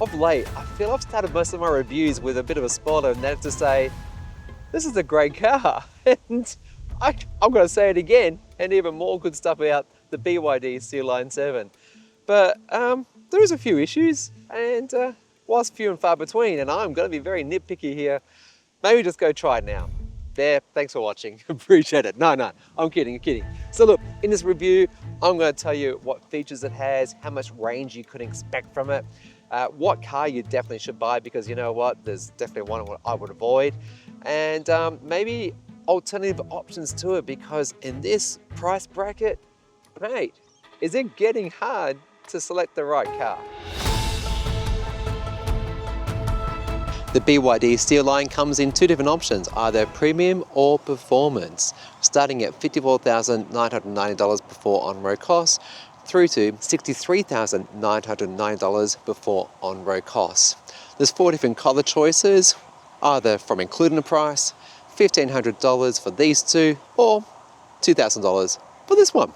of late, I feel I've started most of my reviews with a bit of a spoiler, and that's to say, this is a great car. And I'm going to say it again, and even more good stuff about the BYD Sealion 7. But there is a few issues, and whilst few and far between, and I'm going to be very nitpicky here, maybe just go try it now. There, thanks for watching, appreciate it. No, I'm kidding. So look, in this review, I'm going to tell you what features it has, how much range you could expect from it, what car you definitely should buy, because you know what, there's definitely one I would avoid, and maybe alternative options to it, because in this price bracket, mate, is it getting hard to select the right car? The BYD Sealion comes in two different options, either premium or performance, starting at $54,990 before on-road costs, through to $63,990 before on-road costs. There's 4 different colour choices, either from including the price, $1,500 for these two, or $2,000 for this one.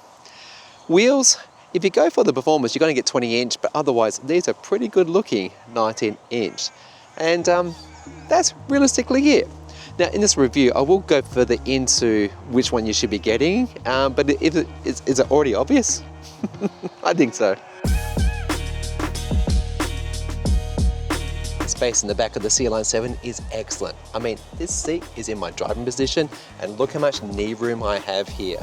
Wheels, if you go for the performance, you're going to get 20-inch, but otherwise these are pretty good looking 19-inch. And that's realistically it. Now in this review, I will go further into which one you should be getting, but is it already obvious? I think so. Space in the back of the Sealion 7 is excellent. I mean, this seat is in my driving position, and look how much knee room I have here.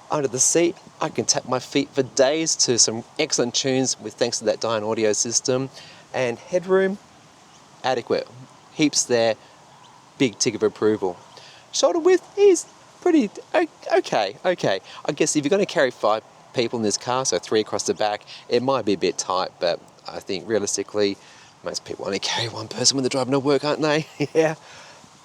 Under the seat, I can tap my feet for days to some excellent tunes with thanks to that Dyne audio system, and headroom, adequate. Heaps there, big tick of approval. Shoulder width is pretty okay. I guess if you're going to carry 5 people in this car, so 3 across the back, it might be a bit tight, but I think realistically, most people only carry 1 person when they're driving to work, aren't they? Yeah.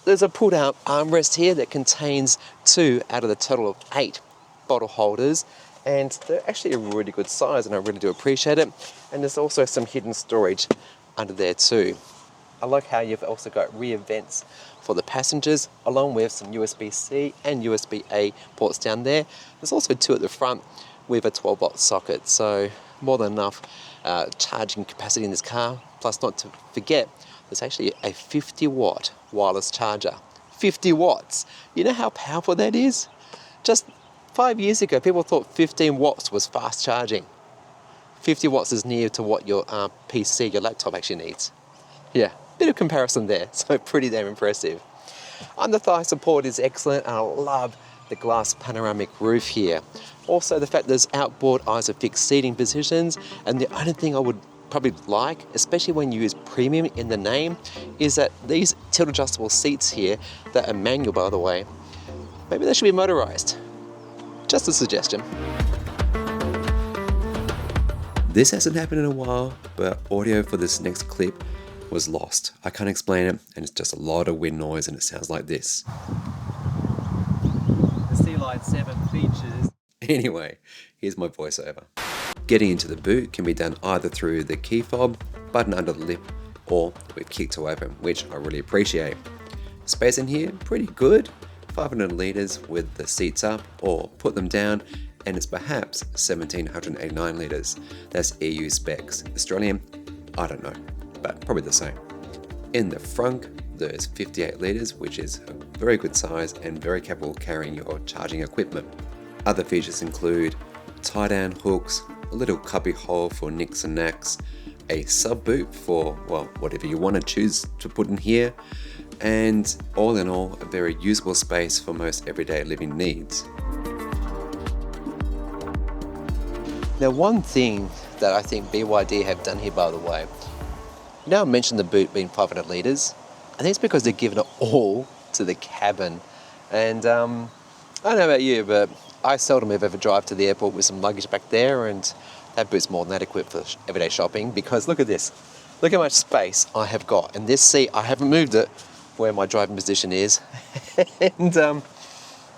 There's a pull-out armrest here that contains 2 out of the total of 8 bottle holders, and they're actually a really good size, and I really do appreciate it. And there's also some hidden storage under there too. I like how you've also got rear vents for the passengers, along with some USB-C and USB-A ports down there. There's also 2 at the front with a 12-volt socket, so more than enough charging capacity in this car. Plus, not to forget, there's actually a 50-watt wireless charger. 50 watts! You know how powerful that is? Just 5 years ago, people thought 15 watts was fast charging. 50 watts is near to what your PC, your laptop actually needs. Yeah, bit of comparison there, so pretty damn impressive. Under thigh support is excellent, and I love the glass panoramic roof here. Also the fact there's outboard isofix seating positions, and the only thing I would probably like, especially when you use premium in the name, is that these tilt adjustable seats here, that are manual by the way, maybe they should be motorized. Just a suggestion. This hasn't happened in a while, but audio for this next clip was lost. I can't explain it, and it's just a lot of wind noise, and it sounds like this. The Sealion 7 features... Anyway, here's my voiceover. Getting into the boot can be done either through the key fob, button under the lip, or with kick to open, which I really appreciate. Space in here, pretty good. 500 litres with the seats up, or put them down, and it's perhaps 1789 litres. That's EU specs. Australian, I don't know, but probably the same. In the front, there's 58 litres, which is a very good size and very capable carrying your charging equipment. Other features include tie-down hooks, a little cubby hole for nicks and knacks, a sub boot for, well, whatever you want to choose to put in here, and all in all, a very usable space for most everyday living needs. Now, one thing that I think BYD have done here, by the way, now I mentioned the boot being 500 litres, I think it's because they're giving it all to the cabin. And I don't know about you, but I seldom ever drive to the airport with some luggage back there, and that boot's more than adequate for everyday shopping, because look at this. Look how much space I have got. And this seat, I haven't moved it where my driving position is. And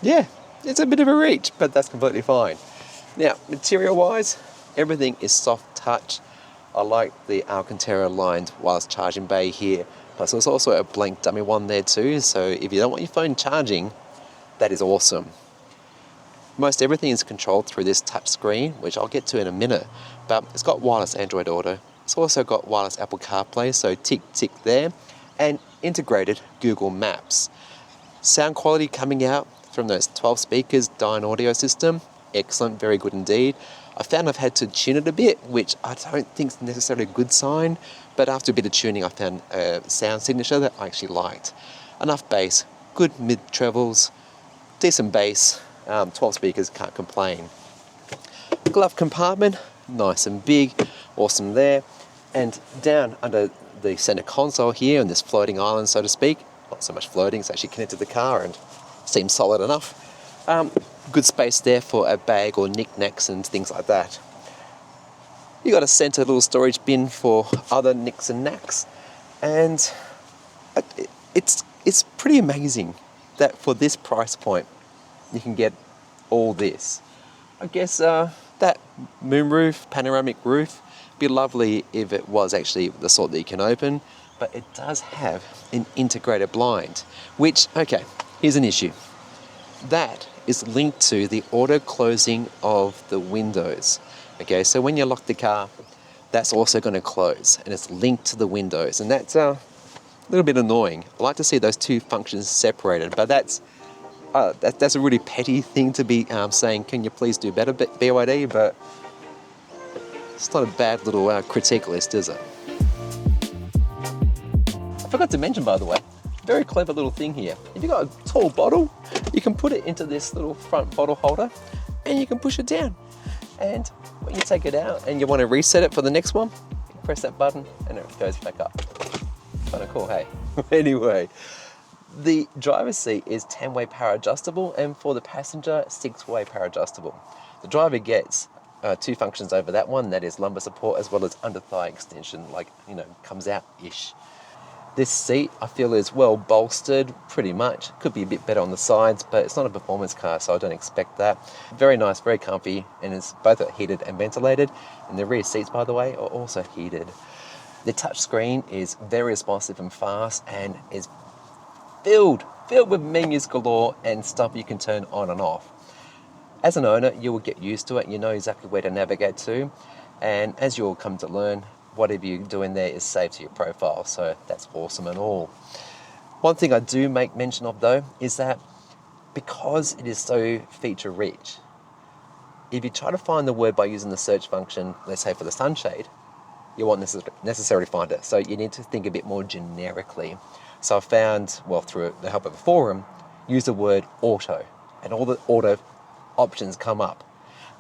yeah, it's a bit of a reach, but that's completely fine. Now, material-wise, everything is soft touch. I like the Alcantara lined wireless charging bay here. Plus there's also a blank dummy one there too, so if you don't want your phone charging, that is awesome. Most everything is controlled through this touch screen, which I'll get to in a minute, but it's got wireless Android Auto, It's also got wireless Apple CarPlay, so tick tick there, and integrated Google Maps. Sound quality coming out from those 12 speakers, Dyne audio system, excellent, very good indeed. I found I've had to tune it a bit, which I don't think is necessarily a good sign, but after a bit of tuning I found a sound signature that I actually liked. Enough bass, good mid trebles, decent bass, 12 speakers, can't complain. Glove compartment, nice and big, awesome there. And down under the center console here on this floating island, so to speak, not so much floating, it's actually connected to the car and seems solid enough. Good space there for a bag or knickknacks and things like that. You got a center little storage bin for other nicks and knacks, and it's pretty amazing that for this price point you can get all this. I guess that moonroof, panoramic roof, be lovely if it was actually the sort that you can open, but it does have an integrated blind, which, okay, here's an issue. That is linked to the auto closing of the windows. Okay, so when you lock the car, that's also going to close, and it's linked to the windows, and that's a little bit annoying. I like to see those two functions separated, but that's a really petty thing to be saying, can you please do better, BYD, but it's not a bad little critique list, is it? I forgot to mention, by the way, very clever little thing here. If you've got a tall bottle, you can put it into this little front bottle holder and you can push it down. And when you take it out and you want to reset it for the next one, you press that button and it goes back up. Kind of cool, hey? Anyway, the driver's seat is 10-way power adjustable, and for the passenger, 6-way power adjustable. The driver gets two functions over that one, that is lumbar support as well as under thigh extension, like, you know, comes out-ish. This seat I feel is well bolstered, pretty much. Could be a bit better on the sides, but it's not a performance car, so I don't expect that. Very nice, very comfy, and it's both heated and ventilated. And the rear seats, by the way, are also heated. The touch screen is very responsive and fast, and is filled with menus galore and stuff you can turn on and off. As an owner, you will get used to it. You know exactly where to navigate to, and as you'll come to learn, whatever you're doing there is saved to your profile, so that's awesome and all. One thing I do make mention of though is that because it is so feature rich, if you try to find the word by using the search function, let's say for the sunshade, you won't necessarily find it, so you need to think a bit more generically. So I found, well, through the help of a forum, use the word auto, and all the auto options come up,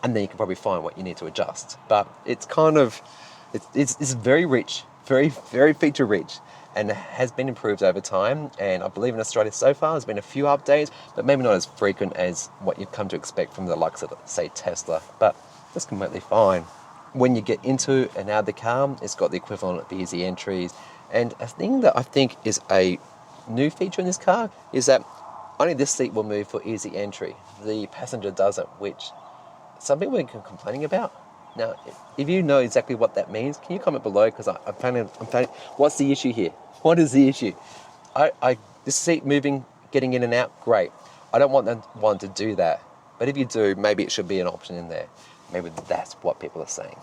and then you can probably find what you need to adjust. But it's kind of, it's very rich, very, very feature rich, and has been improved over time. And I believe in Australia so far there's been a few updates, but maybe not as frequent as what you've come to expect from the likes of, say, Tesla, but that's completely fine. When you get into and out of the car, it's got the equivalent of easy entries. And a thing that I think is a new feature in this car is that only this seat will move for easy entry. The passenger doesn't, which some people are complaining about. Now, if you know exactly what that means, can you comment below? Because I'm finding, what's the issue here? What is the issue? This seat moving, getting in and out, great. I don't want them to do that. But if you do, maybe it should be an option in there. Maybe that's what people are saying.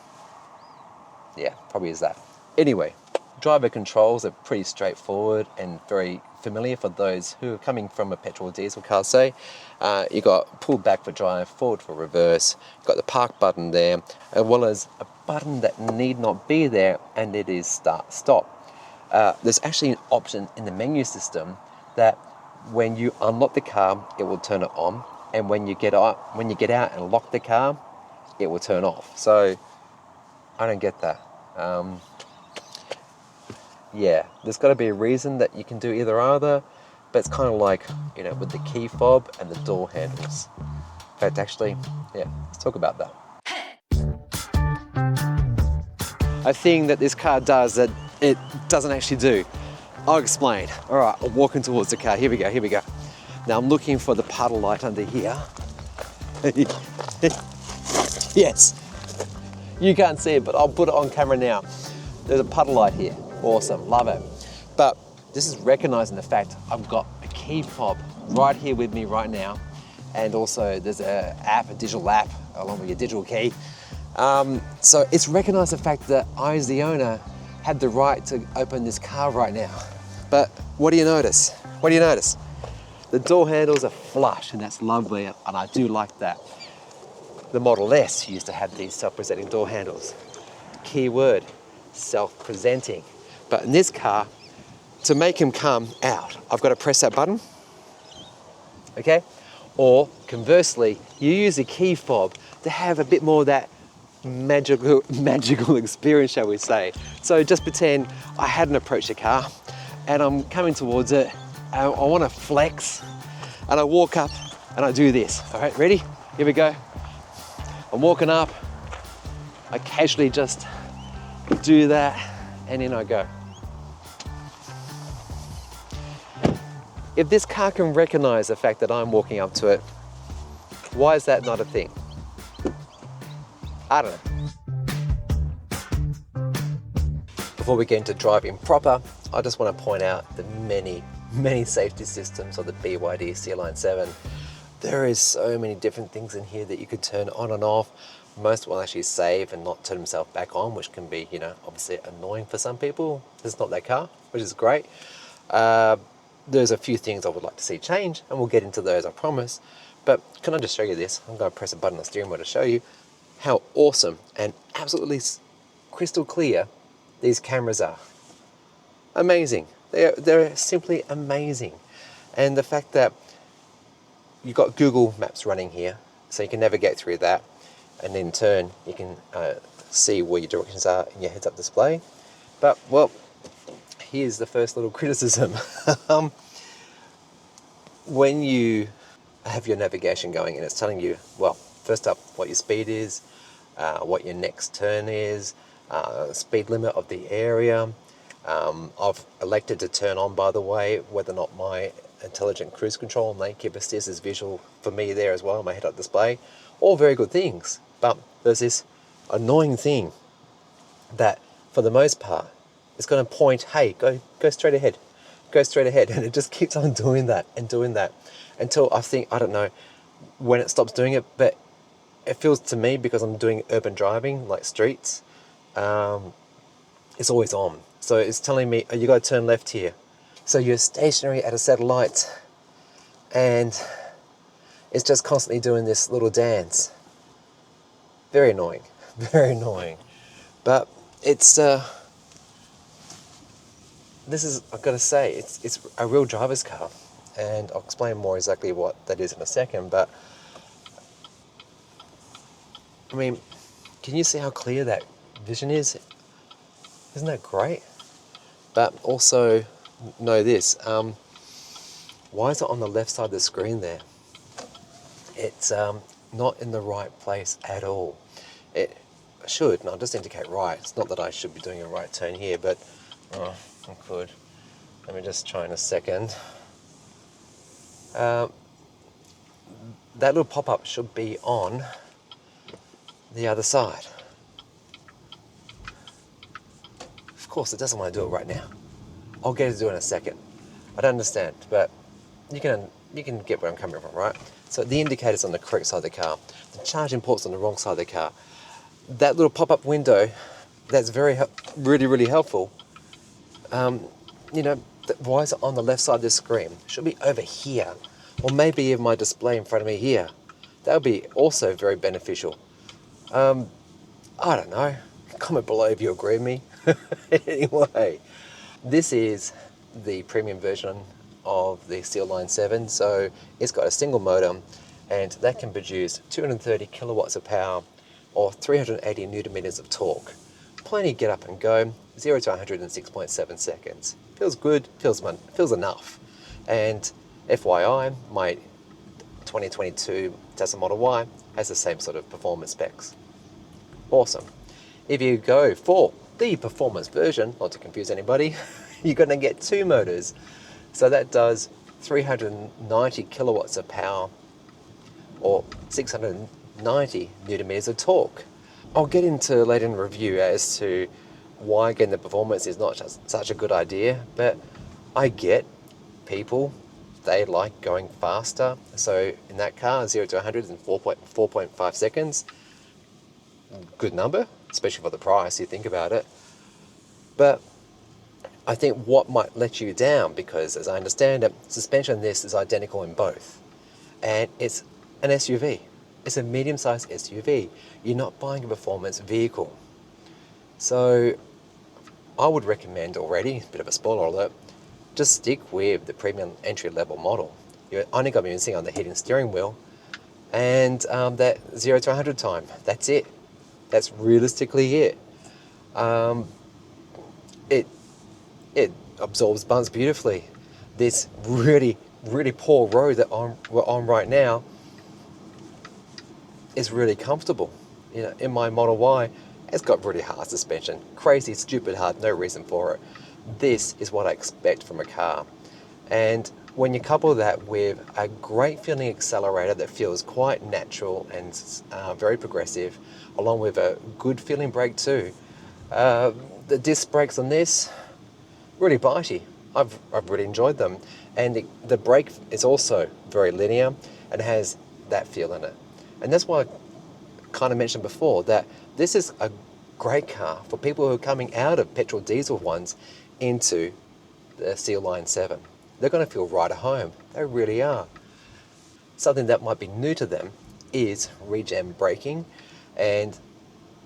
Yeah, probably is that. Anyway, driver controls are pretty straightforward and very familiar for those who are coming from a petrol or diesel car, say. You got pull back for drive, forward for reverse. You've got the park button there, as well as a button that need not be there, and it is start stop. There's actually an option in the menu system that when you unlock the car, it will turn it on, and when you get out and lock the car, it will turn off. So I don't get that. Yeah, there's got to be a reason that you can do either, but it's kind of like, you know, with the key fob and the door handles. In fact, actually, yeah, let's talk about that. A thing that this car does that it doesn't actually do. I'll explain. All right, I'm walking towards the car. Here we go. Now I'm looking for the puddle light under here. Yes, you can't see it, but I'll put it on camera now. There's a puddle light here. Awesome, love it. But this is recognizing the fact I've got a key fob right here with me right now. And also there's a digital app along with your digital key. So it's recognized the fact that I, as the owner, had the right to open this car right now. But what do you notice? What do you notice? The door handles are flush, and that's lovely, and I do like that. The Model S used to have these self-presenting door handles. Key word, self-presenting. But in this car, to make him come out, I've got to press that button, okay? Or conversely, you use a key fob to have a bit more of that magical experience, shall we say. So just pretend I hadn't approached the car and I'm coming towards it. I want to flex, and I walk up and I do this. All right, ready? Here we go. I'm walking up, I casually just do that, and in I go. If this car can recognize the fact that I'm walking up to it, why is that not a thing? I don't know. Before we get into driving proper, I just want to point out the many safety systems of the BYD Sealion 7. There is so many different things in here that you could turn on and off. Most will actually save and not turn themselves back on, which can be, obviously annoying for some people. This is not that car, which is great. There's a few things I would like to see change, and we'll get into those, I promise. But can I just show you this? I'm going to press a button on the steering wheel to show you how awesome and absolutely crystal clear these cameras are. Amazing. They're simply amazing. And the fact that you've got Google Maps running here, so you can navigate through that, and in turn you can see where your directions are in your heads-up display. But, well, here's the first little criticism. When you have your navigation going and it's telling you, well, first up, what your speed is, what your next turn is, speed limit of the area. I've elected to turn on, by the way, whether or not my intelligent cruise control and lane keep assist is visual for me there as well, my head-up display. All very good things, but there's this annoying thing that, for the most part, it's going to point, hey, go straight ahead, and it just keeps on doing that until I think, I don't know when it stops doing it, but it feels to me, because I'm doing urban driving, like streets, it's always on. So it's telling me, oh, you got to turn left here. So you're stationary at a set of lights, and it's just constantly doing this little dance. Very annoying, very annoying. But it's, this is, I've got to say, it's a real driver's car, and I'll explain more exactly what that is in a second. But I mean, can you see how clear that vision is? Isn't that great? But also know this, why is it on the left side of the screen there? It's not in the right place at all. It should, and I'll just indicate right. It's not that I should be doing a right turn here, but I could. Let me just try in a second. That little pop-up should be on the other side. Of course, it doesn't want to do it right now. I'll get it to do it in a second. I don't understand, but you can get where I'm coming from, right? So the indicator's on the correct side of the car. The charging port's on the wrong side of the car. That little pop-up window, that's really helpful. Why is it on the left side of the screen? It should be over here, or maybe even my display in front of me here. That would be also very beneficial. I don't know. Comment below if you agree with me. Anyway, this is the premium version of the Sealion 7. So it's got a single motor, and that can produce 230 kilowatts of power or 380 newton meters of torque. Plenty get up and go, 0 to 100 in 6.7 seconds. Feels good, feels enough. And FYI, my 2022 Tesla Model Y has the same sort of performance specs. Awesome. If you go for the performance version, not to confuse anybody, you're going to get two motors. So that does 390 kilowatts of power or 690 newton meters of torque. I'll get into later in the review as to why getting the performance is not just such a good idea, but I get people, they like going faster. So in that car, 0 to 100 in 4.5 seconds. good number, especially for the price, you think about it. But I think what might let you down, because as I understand it, suspension on this is identical in both. And it's an SUV. It's a medium-sized SUV. You're not buying a performance vehicle. So I would recommend already, a bit of a spoiler alert, just stick with the premium entry-level model. You're only going to be missing on the heating steering wheel and that 0 to 100 time. That's it. That's realistically it. It it absorbs bumps beautifully. This really, really poor road that we're on right now is really comfortable. You know, in my Model Y, it's got really hard suspension. Crazy, stupid hard, no reason for it. This is what I expect from a car. And when you couple that with a great feeling accelerator that feels quite natural and very progressive, along with a good feeling brake too, the disc brakes on this, really bitey. I've really enjoyed them. And the brake is also very linear and has that feel in it. And that's why I kind of mentioned before that this is a great car for people who are coming out of petrol diesel ones into the Sealion 7. They're going to feel right at home. They really are. Something that might be new to them is Regen braking, and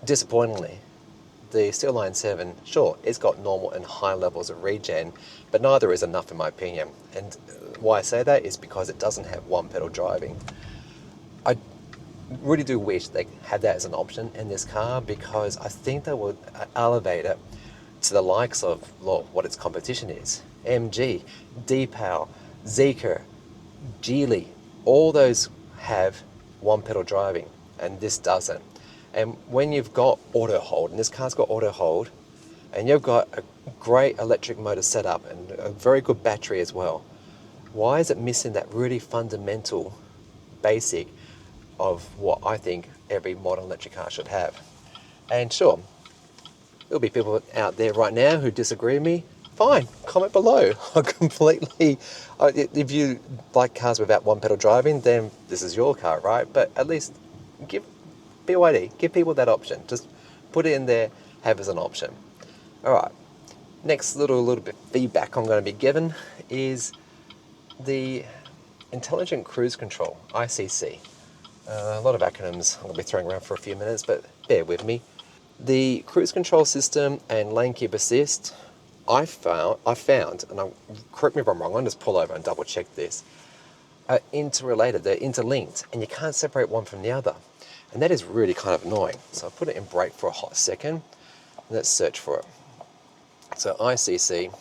disappointingly, the Sealion 7, sure, it's got normal and high levels of regen, but neither is enough in my opinion. And why I say that is because it doesn't have one pedal driving. I really do wish they had that as an option in this car, because I think that would elevate it to the likes of what its competition is. MG, D-Power, Zeekr, Geely, all those have one pedal driving, and this doesn't. And when you've got auto hold, and this car's got auto hold, and you've got a great electric motor setup and a very good battery as well, why is it missing that really fundamental basic of what I think every modern electric car should have? And sure, there'll be people out there right now who disagree with me. Fine, comment below. I completely, if you like cars without one pedal driving, then this is your car, right? But at least give BYD, give people that option. Just put it in there, have as an option. All right, next little bit of feedback I'm going to be given is the Intelligent Cruise Control, ICC. A lot of acronyms I'm going to be throwing around for a few minutes, but bear with me. The cruise control system and lane keep assist, I found, and correct me if I'm wrong, I'll just pull over and double check this, are interrelated, they're interlinked, and you can't separate one from the other. And that is really kind of annoying. So I'll put it in brake for a hot second. Let's search for it. So ICC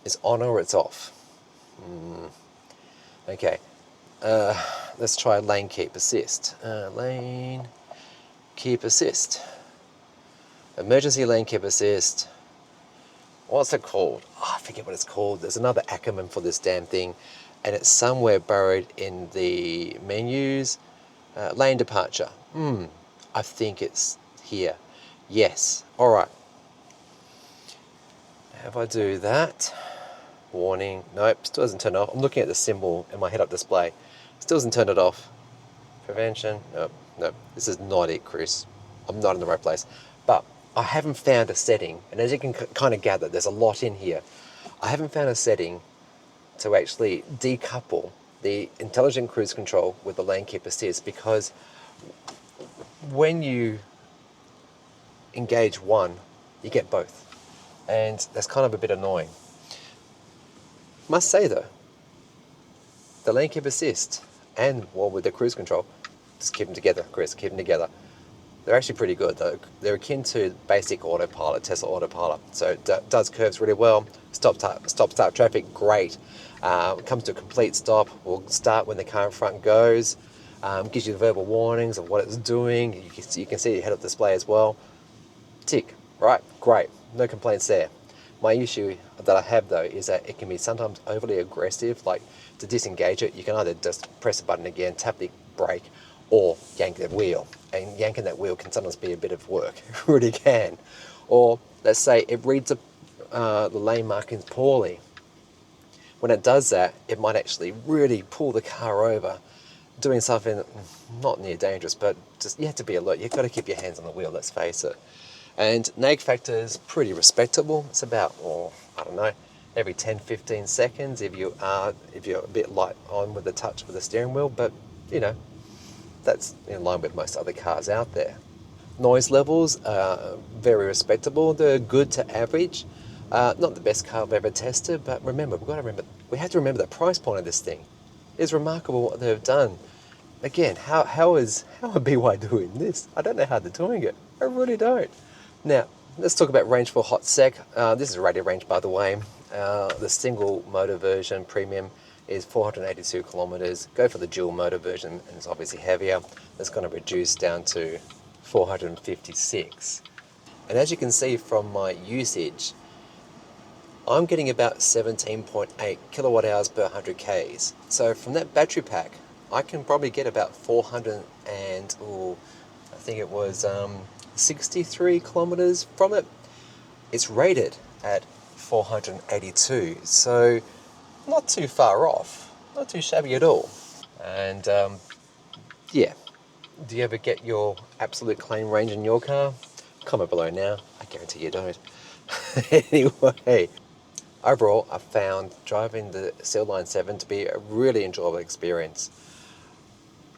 is on or it's off. Okay. Let's try lane keep assist. Lane keep assist. Emergency lane keep assist. What's it called? Oh, I forget what it's called. There's another acronym for this damn thing, and it's somewhere buried in the menus. Lane departure. I think it's here. Yes. All right. If I do that, warning. Nope, still doesn't turn it off. I'm looking at the symbol in my head-up display. Still doesn't turn it off. Prevention. Nope. This is not it, Chris. I'm not in the right place. But I haven't found a setting, and as you can kind of gather, there's a lot in here. I haven't found a setting to actually decouple the intelligent cruise control with the lane keep assist, because when you engage one, you get both. And that's kind of a bit annoying. Must say though, the lane keep assist and with the cruise control, just keep them together, Chris, keep them together. They're actually pretty good though. They're akin to basic autopilot, Tesla autopilot. So it does curves really well. Stop start traffic, great. It comes to a complete stop. We'll start when the car in front goes. Gives you verbal warnings of what it's doing. You can see your head-up display as well. Tick, right? Great. No complaints there. My issue that I have though is that it can be sometimes overly aggressive. Like to disengage it, you can either just press the button again, tap the brake, or yank the wheel. And yanking that wheel can sometimes be a bit of work. It really can. Or let's say it reads the lane markings poorly. When it does that, it might actually really pull the car over doing something not near dangerous, but just you have to be alert. You've got to keep your hands on the wheel, let's face it. And nag factor is pretty respectable. It's about, I don't know, every 10-15 seconds if you're a bit light on with the touch with the steering wheel, but you know, that's in line with most other cars out there. Noise levels are very respectable. They're good to average. Not the best car I've ever tested, but we have to remember the price point of this thing. It's remarkable what they've done. Again, how are BYD doing this? I don't know how they're doing it. I really don't. Now, let's talk about range for hot sec. This is a radio range, by the way. The single motor version premium is 482 kilometers. Go for the dual motor version, and it's obviously heavier. It's going to reduce down to 456. And as you can see from my usage, I'm getting about 17.8 kilowatt hours per 100 Ks. So from that battery pack, I can probably get about 63 kilometers from it. It's rated at 482, so not too far off, not too shabby at all. And yeah, do you ever get your absolute claim range in your car? Comment below now, I guarantee you don't. Anyway, overall, I found driving the Sealion 7 to be a really enjoyable experience.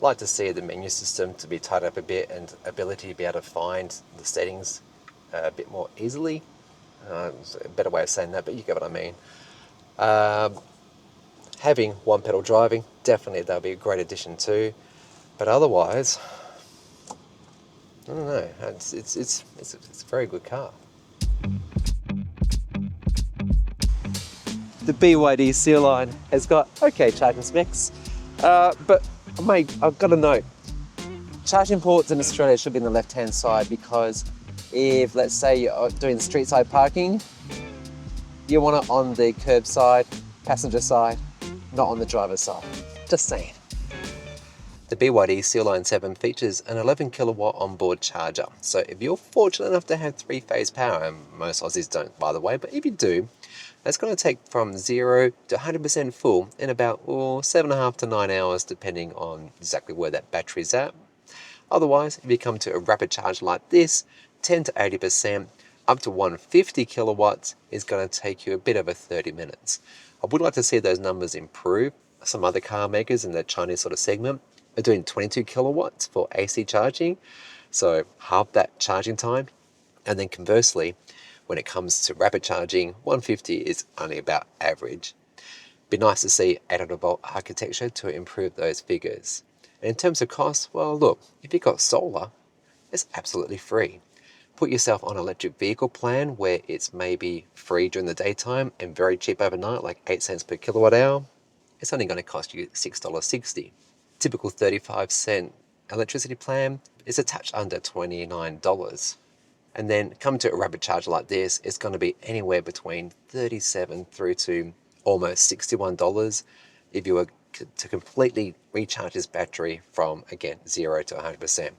Like to see the menu system to be tied up a bit and ability to be able to find the settings a bit more easily. It's a better way of saying that, but you get what I mean. Having one pedal driving, definitely that'll be a great addition too. But otherwise, I don't know. It's a very good car. The BYD Sealion has got okay charging specs, but mate, I've got to note, charging ports in Australia should be on the left-hand side, because if, let's say, you're doing street side parking, you want it on the curb side, passenger side, not on the driver's side. Just saying. The BYD Sealion 7 features an 11 kilowatt onboard charger. So if you're fortunate enough to have 3-phase power, and most Aussies don't, by the way, but if you do, that's going to take from 0 to 100% full in about 7.5 to 9 hours, depending on exactly where that battery's at. Otherwise, if you come to a rapid charge like this, 10 to 80%, up to 150 kilowatts is going to take you a bit over 30 minutes. I would like to see those numbers improve. Some other car makers in the Chinese sort of segment are doing 22 kilowatts for AC charging, so half that charging time. And then conversely, when it comes to rapid charging, 150 is only about average. Be nice to see 800-volt architecture to improve those figures. And in terms of cost, well, look, if you've got solar, it's absolutely free. Put yourself on an electric vehicle plan where it's maybe free during the daytime and very cheap overnight, like 8 cents per kilowatt hour. It's only going to cost you $6.60. Typical 35-cent electricity plan is a touch under $29. And then come to a rapid charger like this, it's going to be anywhere between $37 through to almost $61 if you were to completely recharge this battery from, again, 0 to 100%.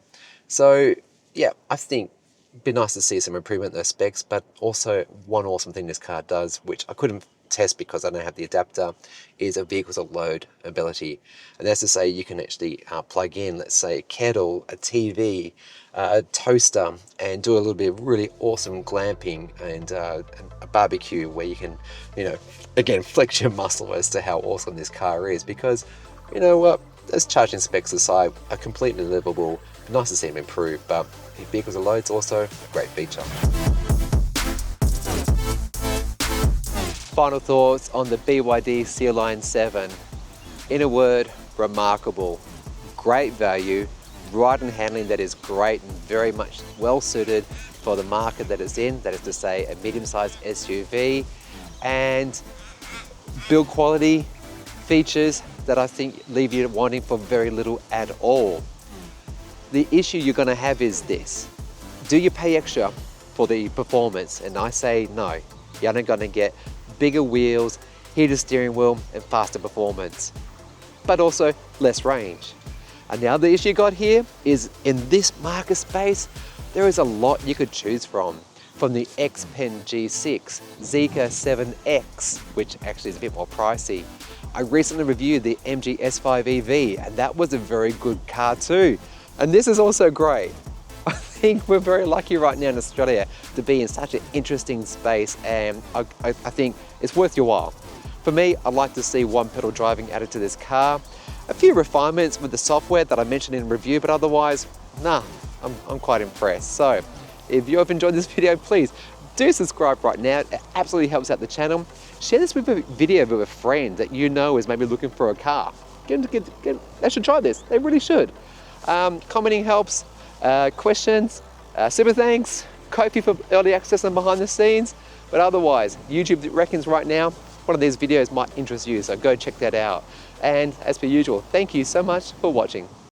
So yeah, I think it'd be nice to see some improvement in those specs, but also one awesome thing this car does, which I couldn't test because I don't have the adapter, is a vehicle to load ability. And that's to say you can actually plug in, let's say, a kettle, a TV, a toaster, and do a little bit of really awesome glamping and a barbecue where you can, again, flex your muscle as to how awesome this car is, because, you know what, those charging specs aside are completely livable. Nice to see them improve, but vehicles to load's also a great feature. Final thoughts on the BYD Sealion 7. In a word, remarkable. Great value, ride and handling that is great and very much well suited for the market that it's in, that is to say a medium-sized SUV, and build quality features that I think leave you wanting for very little at all. The issue you're going to have is this: do you pay extra for the performance? And I say no. You're only going to get bigger wheels, heated steering wheel, and faster performance, but also less range. And the other issue you got here is, in this market space, there is a lot you could choose from the Xpeng G6, Zeekr 7X, which actually is a bit more pricey, I recently reviewed the MG S5 EV, and that was a very good car too. And this is also great. I think we're very lucky right now in Australia to be in such an interesting space, and I think it's worth your while. For me, I'd like to see one pedal driving added to this car, a few refinements with the software that I mentioned in review, but otherwise, nah, I'm quite impressed. So if you have enjoyed this video, please do subscribe right now. It absolutely helps out the channel. Share this video with a friend that you know is maybe looking for a car. They should try this, they really should. Commenting helps, questions, super thanks, Ko-fi for early access and behind the scenes. But otherwise, YouTube reckons right now, one of these videos might interest you, so go check that out. And as per usual, thank you so much for watching.